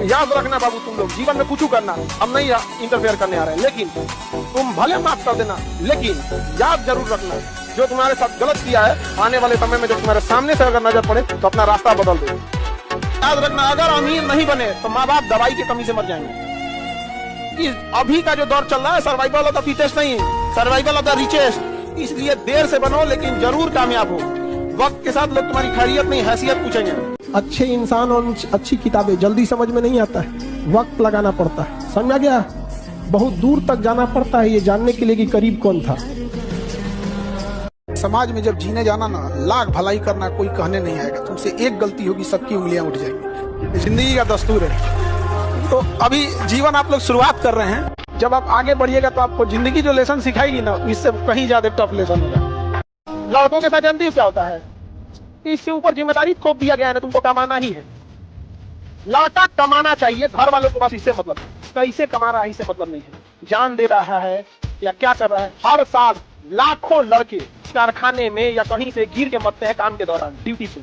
याद रखना बाबू, तुम लोग जीवन में कुछ करना, हम नहीं इंटरफेयर करने आ रहे हैं, लेकिन तुम भले माफ कर देना, लेकिन याद जरूर रखना जो तुम्हारे साथ गलत किया है, आने वाले समय में जब तुम्हारे सामने से अगर नजर पड़े तो अपना रास्ता बदल दो। याद रखना, अगर अमीर नहीं बने तो माँ बाप दवाई की कमी से मर जाएंगे। अभी का जो दौर चल रहा है सर्वाइवल ऑफ द फिटेस्ट नहीं, सर्वाइवल ऑफ द रिचेस्ट। इसलिए देर से बनो लेकिन जरूर कामयाब हो। वक्त के साथ लोग तुम्हारी खैरियत नहीं हैसियत पूछेंगे। अच्छे इंसान और अच्छी किताबें जल्दी समझ में नहीं आता है, वक्त लगाना पड़ता है, समझा गया? बहुत दूर तक जाना पड़ता है ये जानने के लिए कि करीब कौन था। समाज में जब जीने जाना ना, लाख भलाई करना कोई कहने नहीं आएगा। तुमसे एक गलती होगी सबकी उंगलियां उठ जाएंगी, जिंदगी का दस्तूर है। तो अभी जीवन आप लोग शुरुआत कर रहे हैं, जब आप आगे बढ़िएगा तो आपको जिंदगी जो लेसन सिखाएगी ना, इससे कहीं ज्यादा टफ लेसन होगा। लड़कों के साथ जानती हो क्या होता है? इससे ऊपर जिम्मेदारी थोप दिया गया है ना, तुमको कमाना ही है। लड़का कमाना चाहिए, घर वालों को बस इससे मतलब, कैसे कमा रहा है इससे मतलब नहीं है, जान दे रहा है या क्या कर रहा है। हर साल लाखों लड़के कारखाने में या कहीं से गिर के मरते हैं काम के दौरान, ड्यूटी पे।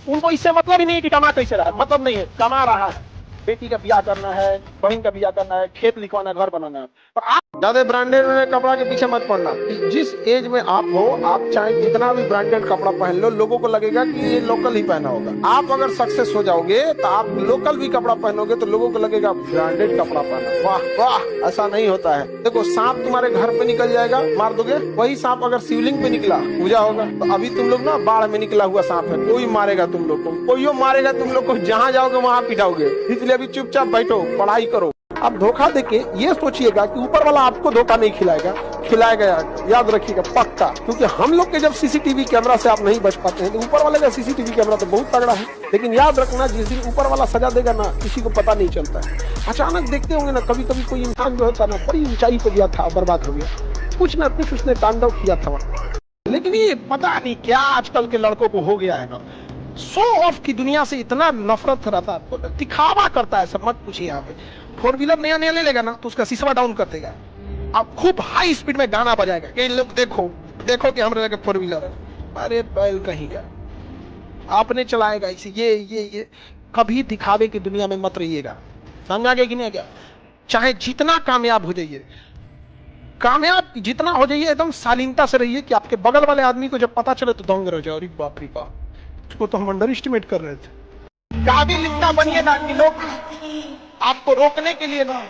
उनको इससे मतलब ही नहीं कि कमा कैसे रहा है, मतलब नहीं है, कमा रहा है। बेटी का ब्याह करना है, बहन का ब्याह करना है, खेत लिखवाना है, घर बनाना है। और आप ज्यादा ब्रांडेड कपड़ा के पीछे मत पड़ना। जिस एज में आप हो, आप चाहे जितना भी ब्रांडेड कपड़ा पहन लो, लोगों को लगेगा कि ये लोकल ही पहना होगा। आप अगर सक्सेस हो जाओगे तो आप लोकल भी कपड़ा पहनोगे तो लोगों को लगेगा ब्रांडेड कपड़ा पहना। वाह वाह, ऐसा नहीं होता है। देखो, सांप तुम्हारे घर पे निकल जाएगा, मार दोगे। वही सांप अगर शिवलिंग पे निकला, पूजा होगा। तो अभी तुम लोग ना बाढ़ में निकला हुआ सांप है, कोई मारेगा तुम लोग को, कोई मारेगा तुम लोग को, जहाँ जाओगे वहाँ पिटाओगे। इसलिए अभी चुपचाप बैठो, पढ़ाई करो। अब धोखा देके ये सोचिएगा कि ऊपर वाला आपको धोखा नहीं खिलाएगा, खिलाएगा, याद रखिएगा पक्का। क्योंकि हम लोग के जब सीसीटीवी कैमरा से आप नहीं बच पाते हैं, तो ऊपर वाले का सीसीटीवी कैमरा तो बहुत तगड़ा है। लेकिन याद रखना, जिस दिन ऊपर वाला सजा देगा ना, किसी को पता नहीं चलता है। अचानक देखते होंगे ना, कभी कभी कोई इंसान जो होता है ना, बड़ी ऊंचाई पे गया था, बर्बाद हो गया, कुछ ना कुछ उसने तांडव किया था। लेकिन ये पता नहीं क्या आजकल के लड़कों को हो गया है ना, शो ऑफ की दुनिया से इतना नफरत रहता है, दिखावा करता है सब। मत पूछिए, यहाँ पे 4 व्हीलर नया नया ले लेगा ना तो उसका शीशा डाउन कर देगा, अब खूब हाई स्पीड में गाना बजाएगा कि लोग देखो देखो कि हमारे लगे 4 व्हीलर है। अरे बैल कहीं का, आपने चलाएगा इसे। ये कभी दिखावे की दुनिया में मत रहिएगा, समझा गया कि नहीं? क्या चाहे जितना कामयाब हो जाइए, कामयाब जितना हो जाइए, एकदम शालीनता से रहिए कि आपके बगल वाले आदमी को जब पता चले तो दंग रह जाओ, अरे बाप रे बाप, उसको तो हम अंडर एस्टिमेट कर रहे थे। काबिल इतना बनिए ना कि लोग आपको रोकने के लिए ना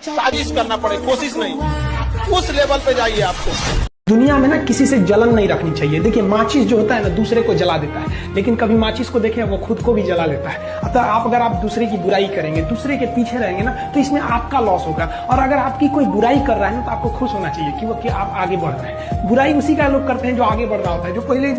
साजिश करना पड़े, कोशिश नहीं, उस लेवल पे जाइए। आपको दुनिया में ना किसी से जलन नहीं रखनी चाहिए। देखिए, माचिस जो होता है ना, दूसरे को जला देता है, लेकिन कभी माचिस को देखें, वो खुद को भी जला लेता है। अतः अगर आप दूसरे की बुराई करेंगे, दूसरे के पीछे रहेंगे ना, तो इसमें आपका लॉस होगा। और अगर आपकी कोई बुराई कर रहा है ना, तो आपको खुश होना चाहिए कि आप आगे बढ़ रहे हैं। बुराई उसी का लोग करते हैं जो आगे बढ़ रहा होता है, जो पहले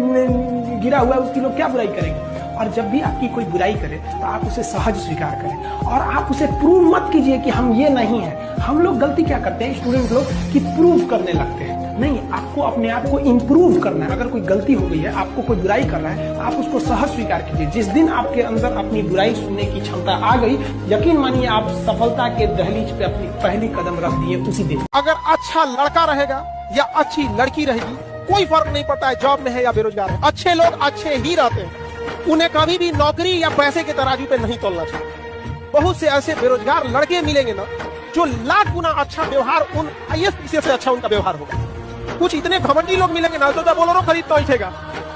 गिरा हुआ है उसकी लोग क्या बुराई करेंगे। और जब भी आपकी कोई बुराई करे तो आप उसे सहज स्वीकार करें, और आप उसे प्रूव मत कीजिए कि हम ये नहीं है। हम लोग गलती क्या करते हैं स्टूडेंट लोग, कि प्रूव करने लगते हैं। नहीं, आपको अपने आप को इंप्रूव करना है। अगर कोई गलती हो गई है, आपको कोई बुराई कर रहा है, तो आप उसको सहज स्वीकार कीजिए। जिस दिन आपके अंदर अपनी बुराई सुनने की क्षमता आ गई, यकीन मानिए आप सफलता के दहलीज पे अपनी पहली कदम रख दिए उसी दिन। अगर अच्छा लड़का रहेगा या अच्छी लड़की रहेगी, कोई फर्क नहीं पड़ता है जॉब में है या बेरोजगार है। अच्छे लोग अच्छे ही रहते हैं, उन्हें कभी भी नौकरी या पैसे के तराजू पे नहीं तोलना चाहिए। बहुत से ऐसे बेरोजगार लड़के मिलेंगे ना, जो लाख गुना अच्छा व्यवहार, उन आईएएस पीसीएस से अच्छा उनका व्यवहार होगा। कुछ इतने घमंडी लोग मिलेंगे ना, तो बोलेरो खरीद तो उठेगा।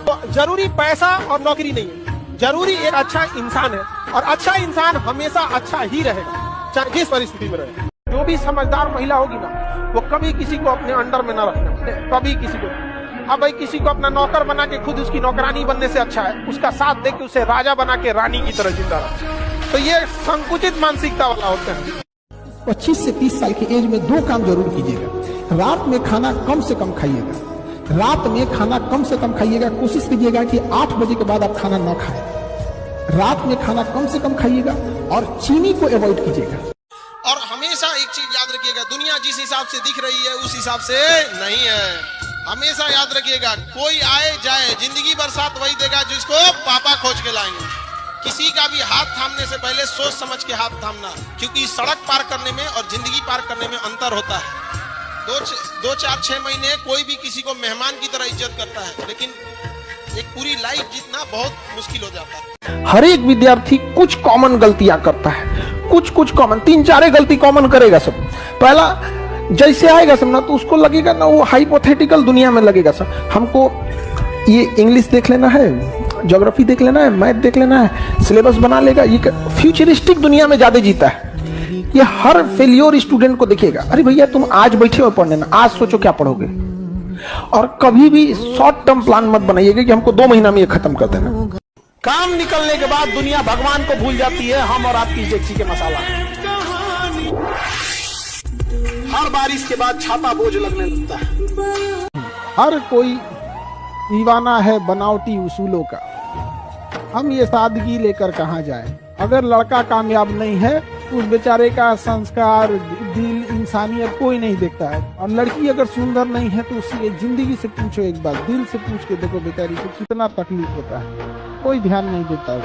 तो जरूरी पैसा और नौकरी नहीं है, जरूरी एक अच्छा इंसान है, और अच्छा इंसान हमेशा अच्छा ही रहेगा, चाहे जिस परिस्थिति में रहे। जो भी समझदार महिला होगी ना, वो कभी किसी को अपने अंडर में ना रखना, कभी किसी को। अब भाई किसी को अपना नौकर बना के खुद उसकी नौकरानी बनने से अच्छा है उसका साथ दे के उसे राजा बना के रानी की तरह जिंदा रहे। तो ये संकुचित मानसिकता वाला होते हैं। 25 से 30 साल की एज में 2 काम जरूर कीजिएगा। रात में खाना कम से कम खाइएगा, रात में खाना कम से कम खाइएगा। कोशिश कीजिएगा कि 8 बजे के बाद आप खाना ना खाएं। रात में खाना कम से कम खाइएगा और चीनी को अवॉइड कीजिएगा। और हमेशा एक चीज याद रखिएगा, दुनिया जिस हिसाब से दिख रही है उस हिसाब से नहीं है। हमेशा याद रखिएगा, कोई आए जाए, जिंदगी भर साथ वही देगा जिसको पापा खोज के लाएंगे। किसी का भी हाथ थामने से पहले सोच समझ के हाथ थामना, क्योंकि सड़क पार करने में और जिंदगी पार करने में अंतर होता है। 2 4 6 महीने कोई भी किसी को मेहमान की तरह इज्जत करता है, लेकिन एक पूरी लाइफ जीतना बहुत मुश्किल हो जाता है। हर एक विद्यार्थी कुछ कॉमन गलतियां करता है, कुछ कुछ कॉमन, 3-4 गलती कॉमन करेगा सब। पहला जैसे आएगा सब ना तो उसको लगेगा ना वो हाइपोथेटिकल दुनिया में लगेगा सब। हमको ये इंग्लिश देख लेना है, ज्योग्राफी देख लेना है, मैथ देख लेना है, सिलेबस बना लेगा। ये फ्यूचरिस्टिक दुनिया में ज्यादा जीता है। ये हर फेलियर स्टूडेंट को देखेगा, अरे भैया तुम आज बैठे हो पढ़ने ना, आज सोचो क्या पढ़ोगे। और कभी भी शॉर्ट टर्म प्लान मत बनाइएगा कि हमको 2 महीना में ये खत्म कर देना। काम निकलने के बाद दुनिया भगवान को भूल जाती है, हम और आपकी डेगची के मसाला। हर बारिश के बाद छाता बोझ लगने लगता है। हर कोई दीवाना है बनावटी उसूलों का, हम ये सादगी लेकर कहाँ जाए। अगर लड़का कामयाब नहीं है तो उस बेचारे का संस्कार, दिल, इंसानियत कोई नहीं देखता है। और लड़की अगर सुंदर नहीं है तो उसकी जिंदगी से पूछो, एक बार दिल से पूछ के देखो बेचारी को कितना तकलीफ होता है, कोई ध्यान नहीं देता है।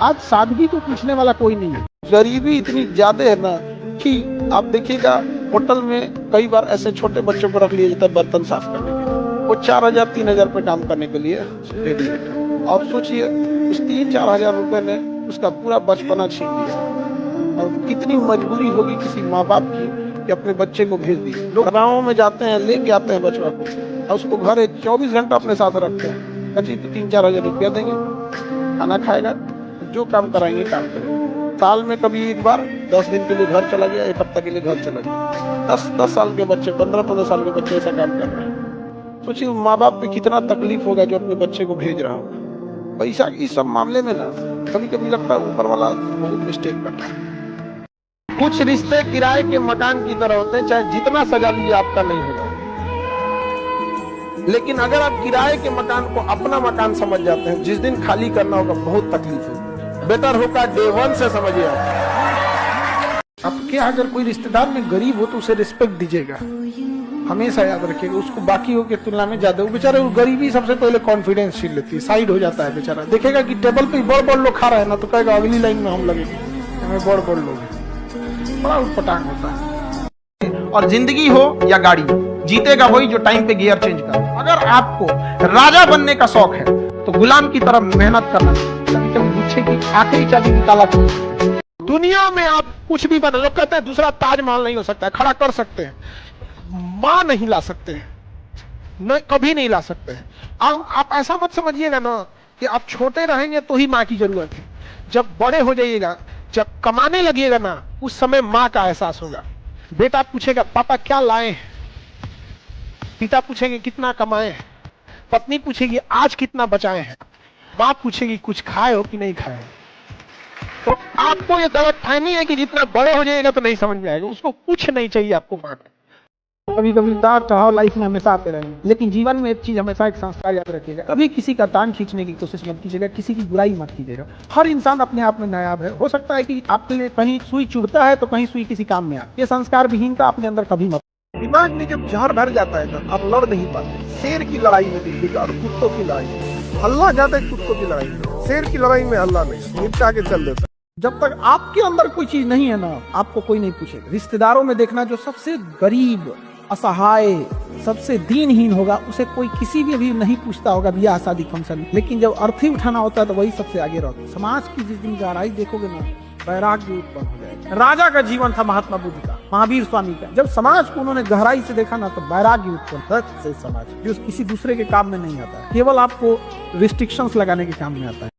आज सादगी को पूछने वाला कोई नहीं है। गरीबी इतनी ज्यादा है ना कि आप देखिएगा होटल में कई बार ऐसे छोटे बच्चों को रख लिया जाता है बर्तन साफ करने के लिए, वो 4,000-3,000 रुपए काम करने के लिए दे दिए। और सोचिए उस 3-4 हजार रुपए ने उसका पूरा बचपना छीन लिया। और कितनी मजबूरी होगी किसी माँ बाप की कि अपने बच्चे को भेज दिए। लोग गाँव में जाते हैं, लेके आते हैं बचवा को और उसको घर 24 घंटा अपने साथ रखते हैं। कच्ची तो 3-4 हजार रुपया देंगे, खाना खाएगा, जो काम कराएंगे काम करेंगे। साल में कभी एक बार 10 दिन के लिए घर चला गया, 1 हफ्ता के लिए घर चला गया। 10 साल के बच्चे, 15 साल के बच्चे ऐसा काम कर रहे हैं। सोचिए माँ बाप पे कितना तकलीफ होगा जो अपने बच्चे को भेज रहा होगा। पैसा इस सब मामले में ना कभी कभी लगता है ऊपर वाला बहुत मिस्टेक करता है। कुछ रिश्ते किराए के मकान की तरह होते हैं, चाहे जितना सजा लीजिए आपका नहीं होगा। लेकिन अगर आप किराए के मकान को अपना मकान समझ जाते हैं, जिस दिन खाली करना होगा बहुत तकलीफ होगी। बेटर होगा डे 1 से समझिए आप क्या, अगर कोई रिश्तेदार में गरीब हो तो उसे रिस्पेक्ट दीजिएगा, हमेशा याद रखिएगा। उसको बाकियों की तुलना में ज्यादा, वो बेचारे वो गरीबी सबसे पहले कॉन्फिडेंस छीन लेती है, साइड हो जाता है बेचारा। देखेगा कि टेबल पे बड़ लोग खा रहे हैं ना तो कहेगा अगली लाइन में हम लगेंगे, हमें बड़ लोग हैं। बड़ा उटपटांग होता है। और जिंदगी हो या गाड़ी, जीतेगा वही जो टाइम पे गियर चेंज कर। अगर आपको राजा बनने का शौक है तो गुलाम की तरफ मेहनत करना। कभी कभी पूछे कि आखिरी चाबी निकाला क्यों? दुनिया में आप कुछ भी बना, लोग कहते हैं दूसरा ताजमहल नहीं हो सकता है, खड़ा कर सकते हैं, मां नहीं ला सकते हैं, न कभी नहीं ला सकते हैं। आप ऐसा मत समझिएगा ना कि आप छोटे रहेंगे तो ही माँ की जरूरत है। जब बड़े हो जाइएगा, जब कमाने लगिएगा ना, उस समय माँ का एहसास होगा। बेटा पूछेगा पापा क्या लाए हैं, पिता पूछेंगे कितना कमाए हैं, पत्नी पूछेगी आज कितना बचाए हैं, माँ पूछेगी कुछ खाए हो कि नहीं खाए। तो आपको ये गलतफहमी है कि जितना बड़े हो जाएगा तो नहीं समझ में आएगा, उसको कुछ नहीं चाहिए आपको माँ का। कभी कभी उतार चढ़ाव लाइफ में हमेशा आते रहेंगे, लेकिन जीवन में एक चीज हमेशा, एक संस्कार याद रखिएगा, कभी किसी का टांग खींचने की कोशिश मत कीजिएगा, किसी की बुराई मत कीजिएगा। हर इंसान अपने आप में नायाब है। हो सकता है कि आपके लिए कहीं सुई चुभता है तो कहीं सुई किसी काम में आए। ये संस्कार विहीनता अपने अंदर कभी मत। दिमाग में जब जहर भर जाता है ना, आप लड़ नहीं पाते। शेर की लड़ाई में देखिएगा और कुत्तों की लड़ाई, हल्ला जाता है कुत्तों की लड़ाई में, शेर की लड़ाई में हल्ला नहीं, निपटा के चल देता है। जब तक आपके अंदर कोई चीज नहीं है ना, आपको कोई नहीं पूछेगा। रिश्तेदारों में देखना जो सबसे गरीब, असहाय, सबसे दीनहीन होगा, उसे कोई किसी भी नहीं पूछता होगा ब्याह शादी फंक्शन में। लेकिन जब अर्थी उठाना होता है तो वही सबसे आगे रहता है। समाज की जिस दिन गहराई देखोगे ना, वैराग्य उत्पन्न हो जाएगा। राजा का जीवन था महात्मा बुद्ध का, महावीर स्वामी का। जब समाज को उन्होंने गहराई से देखा ना तो वैराग्य उत्पन्न से समाज जो किसी दूसरे के काम में नहीं आता है, केवल आपको रिस्ट्रिक्शंस लगाने के काम में आता है।